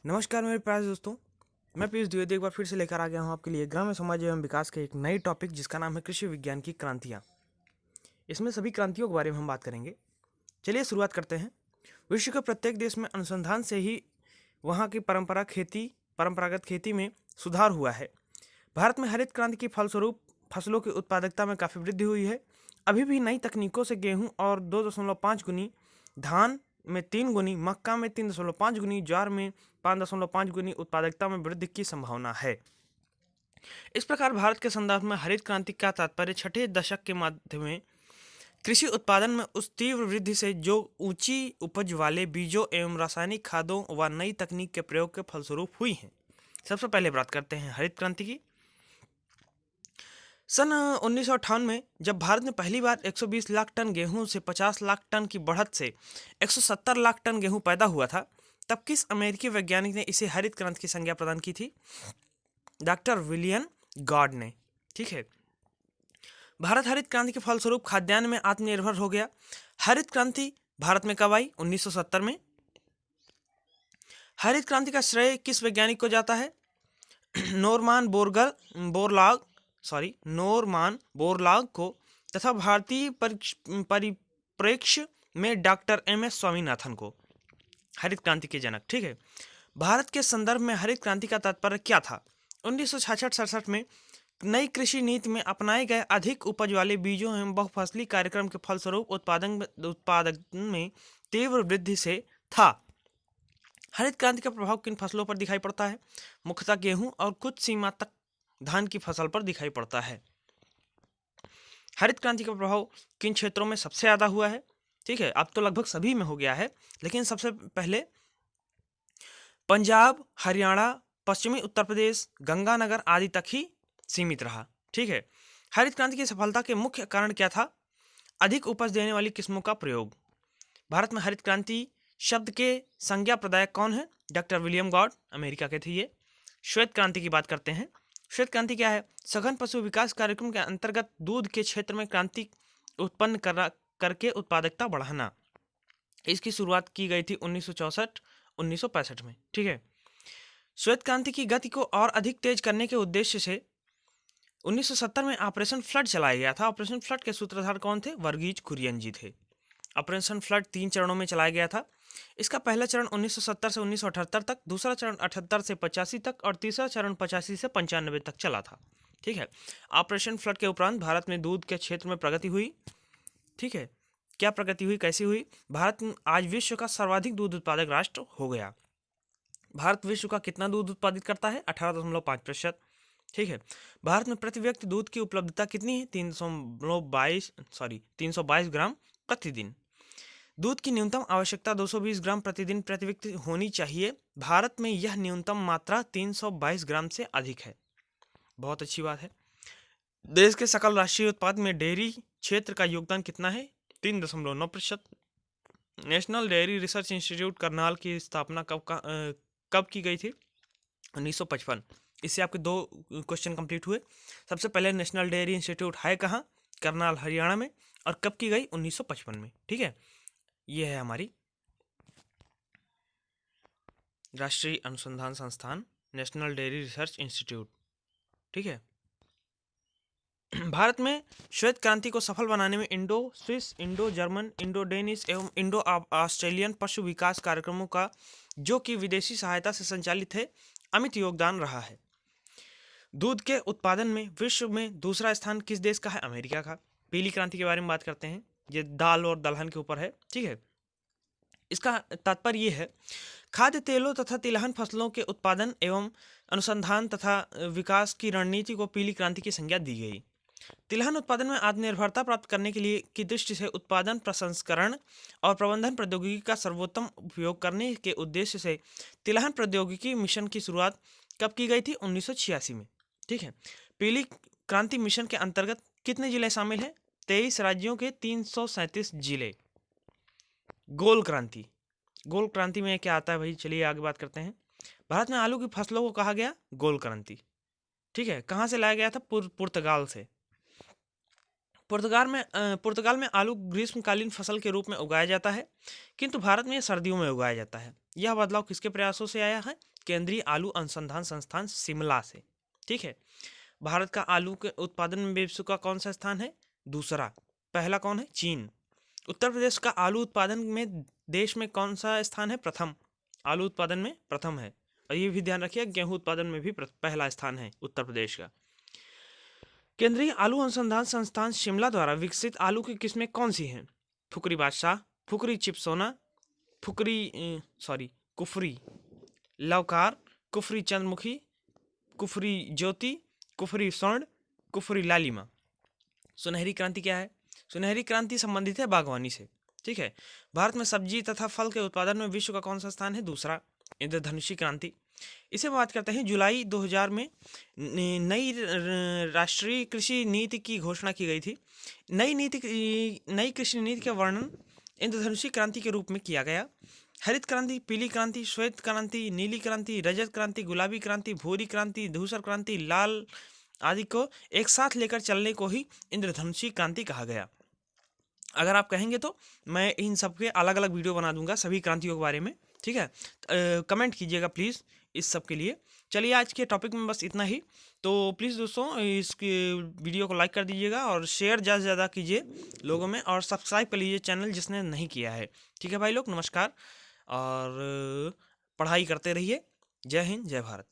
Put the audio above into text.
नमस्कार मेरे प्यारे दोस्तों। मैं पीयूष द्विवेदी एक बार फिर से लेकर आ गया हूँ आपके लिए ग्राम्य समाज एवं विकास के एक नई टॉपिक जिसका नाम है कृषि विज्ञान की क्रांतियाँ। इसमें सभी क्रांतियों के बारे में हम बात करेंगे। चलिए शुरुआत करते हैं। विश्व के प्रत्येक देश में अनुसंधान से ही वहाँ की परंपरागत खेती में सुधार हुआ है। भारत में हरित क्रांति के फलस्वरूप फसलों की उत्पादकता में काफ़ी वृद्धि हुई है। अभी भी नई तकनीकों से गेहूं और 2.5 गुनी, धान में 3 गुनी, मक्का में 3.5 गुनी, ज्वार में 5.5 गुनी उत्पादकता में वृद्धि की संभावना है। इस प्रकार भारत के संदर्भ में हरित क्रांति का तात्पर्य छठे दशक के मध्य में कृषि उत्पादन में उस तीव्र वृद्धि से जो ऊंची उपज वाले बीजों एवं रासायनिक खादों व नई तकनीक के प्रयोग के फलस्वरूप हुई है। सबसे पहले बात करते हैं हरित क्रांति की। सन 1958 में जब भारत ने पहली बार 120 लाख टन गेहूं से 50 लाख टन की बढ़त से 170 लाख टन गेहूं पैदा हुआ था, तब किस अमेरिकी वैज्ञानिक ने इसे हरित क्रांति की संज्ञा प्रदान की थी? डॉक्टर विलियम गॉड ने। ठीक है। भारत हरित क्रांति के फलस्वरूप खाद्यान्न में आत्मनिर्भर हो गया। हरित क्रांति भारत में कब आई? 1970 में। हरित क्रांति का श्रेय किस वैज्ञानिक को जाता है? नॉर्मन बोरलॉग को तथा भारतीय परिप्रेक्ष्य में डॉक्टर एम.एस. स्वामीनाथन को हरित क्रांति के जनक। ठीक है। भारत के संदर्भ में हरित क्रांति का तात्पर्य क्या था? 1966-67 में नई कृषि नीति में अपनाए गए अधिक उपज वाले बीजों एवं बहुफसली कार्यक्रम के फलस्वरूप उत्पादन में तीव्र वृद्धि से था। हरित क्रांति का प्रभाव किन फसलों पर दिखाई पड़ता है? मुख्यतः गेहूं और कुछ सीमा तक धान की फसल पर दिखाई पड़ता है। हरित क्रांति का प्रभाव किन क्षेत्रों में सबसे ज्यादा हुआ है? ठीक है, अब तो लगभग सभी में हो गया है, लेकिन सबसे पहले पंजाब, हरियाणा, पश्चिमी उत्तर प्रदेश, गंगानगर आदि तक ही सीमित रहा। ठीक है। हरित क्रांति की सफलता के मुख्य कारण क्या था? अधिक उपज देने वाली किस्मों का प्रयोग। भारत में हरित क्रांति शब्द के संज्ञा प्रदायक कौन है? डॉक्टर विलियम गॉड, अमेरिका के थे ये। श्वेत क्रांति की बात करते हैं। श्वेत क्रांति क्या है? सघन पशु विकास कार्यक्रम के अंतर्गत दूध के क्षेत्र में क्रांति उत्पन्न करके उत्पादकता बढ़ाना। इसकी शुरुआत की गई थी 1964-1965 में। ठीक है। श्वेत क्रांति की गति को और अधिक तेज करने के उद्देश्य से 1970 में ऑपरेशन फ्लड चलाया गया था। ऑपरेशन फ्लड के सूत्रधार कौन थे? वर्गीज कुरियन जी थे। ऑपरेशन फ्लड 3 चरणों में चलाया गया था। इसका पहला चरण 1970 से 1978 तक, दूसरा चरण 78 से 85 तक और तीसरा चरण 85 से 95 तक चला था। ठीक है। ऑपरेशन फ्लड के उपरांत भारत में दूध के क्षेत्र में प्रगति हुई। ठीक है। क्या प्रगति हुई, कैसी हुई? भारत आज विश्व का सर्वाधिक दूध उत्पादक राष्ट्र हो गया। भारत विश्व का कितना दूध उत्पादित करता है? 18.5%। ठीक है। भारत में प्रति व्यक्ति दूध की उपलब्धता कितनी है? 322 ग्राम प्रतिदिन। दूध की न्यूनतम आवश्यकता 220 ग्राम प्रतिदिन प्रति व्यक्ति होनी चाहिए। भारत में यह न्यूनतम मात्रा 322 ग्राम से अधिक है। बहुत अच्छी बात है। देश के सकल राष्ट्रीय उत्पाद में डेयरी क्षेत्र का योगदान कितना है? 3.9%। National dairy research institute Karnal की स्थापना कब की गई थी? 1955। इससे आपके 2 क्वेश्चन कंप्लीट हुए। सबसे पहले नेशनल डेयरी इंस्टीट्यूट है कहाँ? करनाल, हरियाणा में। और कब की गई? 1955 में। ठीक है। ये है हमारी राष्ट्रीय अनुसंधान संस्थान, नेशनल डेयरी रिसर्च इंस्टीट्यूट। ठीक है। भारत में श्वेत क्रांति को सफल बनाने में Indo Swiss, Indo German, Indo Danish एवं इंडो ऑस्ट्रेलियन पशु विकास कार्यक्रमों का, जो कि विदेशी सहायता से संचालित है, अमित योगदान रहा है। दूध के उत्पादन में विश्व में दूसरा स्थान किस देश का है? अमेरिका का। पीली क्रांति के बारे में बात करते हैं। ये दाल और दलहन के ऊपर है। ठीक है। इसका तात्पर्य ये है, खाद्य तेलों तथा तिलहन फसलों के उत्पादन एवं अनुसंधान तथा विकास की रणनीति को पीली क्रांति की संज्ञा दी गई। तिलहन उत्पादन में आत्मनिर्भरता प्राप्त करने के लिए की दृष्टि से उत्पादन, प्रसंस्करण और प्रबंधन प्रौद्योगिकी का सर्वोत्तम उपयोग करने के उद्देश्य से तिलहन प्रौद्योगिकी मिशन की शुरुआत कब की गई थी? 1986 में। ठीक है। पीली क्रांति मिशन के अंतर्गत कितने जिले शामिल हैं? 23 राज्यों के 337 जिले। गोल क्रांति। गोल क्रांति में क्या आता है भाई? चलिए आगे बात करते हैं। भारत में आलू की फसलों को कहा गया गोल क्रांति। ठीक है। कहाँ से लाया गया था? पुर्तगाल से। पुर्तगाल में आलू ग्रीष्मकालीन फसल के रूप में उगाया जाता है, किंतु भारत में यह सर्दियों में उगाया जाता है। यह बदलाव किसके प्रयासों से आया है? केंद्रीय आलू अनुसंधान संस्थान शिमला से। ठीक है। भारत का आलू के उत्पादन में विश्व का कौन सा स्थान है? दूसरा। पहला कौन है? चीन। उत्तर प्रदेश का आलू उत्पादन में देश में कौन सा स्थान है? प्रथम। आलू उत्पादन में प्रथम है। और ये भी ध्यान रखिए, गेहूं उत्पादन में भी पहला स्थान है उत्तर प्रदेश का। केंद्रीय आलू अनुसंधान संस्थान शिमला द्वारा विकसित आलू की किस्में कौन सी हैं? फुकरी बादशाह, फुकरी चिपसोना, कुफरी लवकार, कुफरी चंद्रमुखी, कुफरी ज्योति, कुफरी स्वर्ण, कुफरी लालिमा। सुनहरी क्रांति क्या है? सुनहरी क्रांति संबंधित है बागवानी से। ठीक है। भारत में सब्जी तथा फल के उत्पादन में विश्व का कौन सा स्थान है? दूसरा। इंद्रधनुषी क्रांति। इसे बात करते हैं। जुलाई 2000 में नई राष्ट्रीय कृषि नीति की घोषणा की गई थी। नई कृषि नीति का वर्णन इंद्रधनुषी क्रांति के रूप में किया गया। हरित क्रांति, पीली क्रांति, श्वेत क्रांति, नीली क्रांति, रजत क्रांति, गुलाबी क्रांति, भूरी क्रांति, धूसर क्रांति, लाल आदि को एक साथ लेकर चलने को ही इंद्रधनुषी क्रांति कहा गया। अगर आप कहेंगे तो मैं इन सब के अलग अलग वीडियो बना दूंगा सभी क्रांतियों के बारे में। ठीक है। कमेंट कीजिएगा प्लीज़ इस सब के लिए। चलिए आज के टॉपिक में बस इतना ही। तो प्लीज़ दोस्तों इसकी वीडियो को लाइक कर दीजिएगा और शेयर ज़्यादा से ज़्यादा कीजिए लोगों में, और सब्सक्राइब कर लीजिए चैनल जिसने नहीं किया है। ठीक है भाई लोग, नमस्कार और पढ़ाई करते रहिए। जय हिंद, जय भारत।